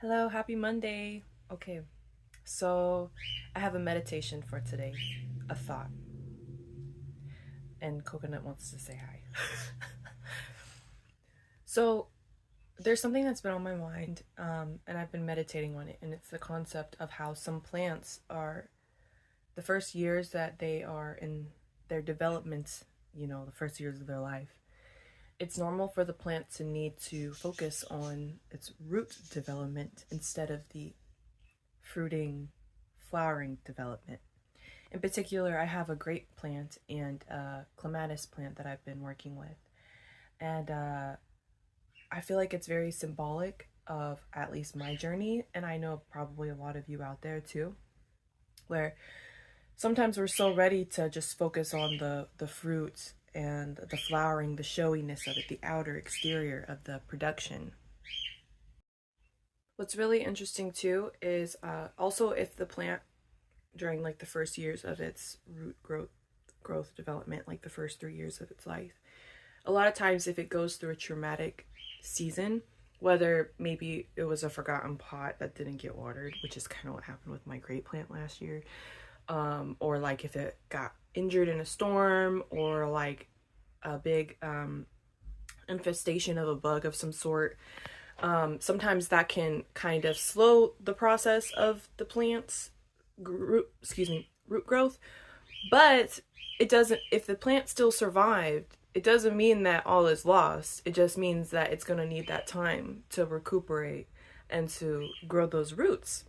Hello, happy Monday. Okay, so I have a meditation for today, a thought, and Coconut wants to say hi. So there's something that's been on my mind, and I've been meditating on it, and it's the concept of how some plants are the first years that they are in their development, the first years of their life. It's normal for the plant to need to focus on its root development instead of the fruiting, flowering development. In particular, I have a grape plant and a clematis plant that I've been working with. And I feel like it's very symbolic of at least my journey. And I know probably a lot of you out there too, where sometimes we're so ready to just focus on the fruits and the flowering, the showiness of it, the outer exterior of the production. What's really interesting too is also if the plant during like the first years of its root growth development, like the first 3 years of its life. A lot of times if it goes through a traumatic season, whether maybe it was a forgotten pot that didn't get watered, which is kind of what happened with my grape plant last year, or like if it got injured in a storm, or like a big infestation of a bug of some sort. Sometimes that can kind of slow the process of the plant's root growth, but it doesn't, if the plant still survived, it doesn't mean that all is lost. It just means that it's going to need that time to recuperate and to grow those roots,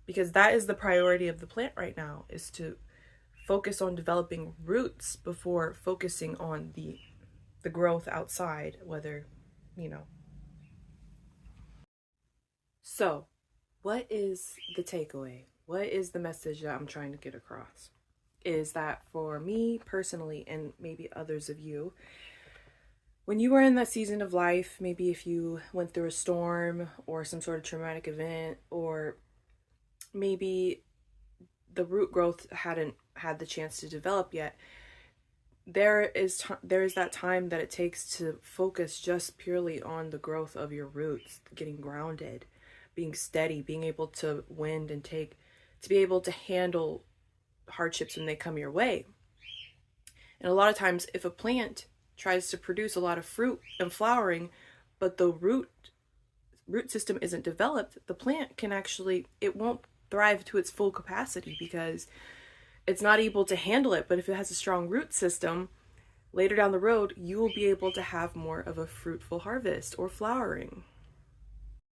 because that is the priority of the plant right now, is to focus on developing roots before focusing on the growth outside, whether you know so what is the takeaway? What is the message that I'm trying to get across? Is that for me personally, and maybe others of you, when you were in that season of life, maybe if you went through a storm or some sort of traumatic event, or maybe the root growth hadn't had the chance to develop yet, there is that time that it takes to focus just purely on the growth of your roots, getting grounded, being steady, being able to wend and take, to be able to handle hardships when they come your way. And a lot of times if a plant tries to produce a lot of fruit and flowering, but the root system isn't developed, the plant can actually, it won't thrive to its full capacity because it's not able to handle it. But if it has a strong root system, later down the road, you will be able to have more of a fruitful harvest or flowering.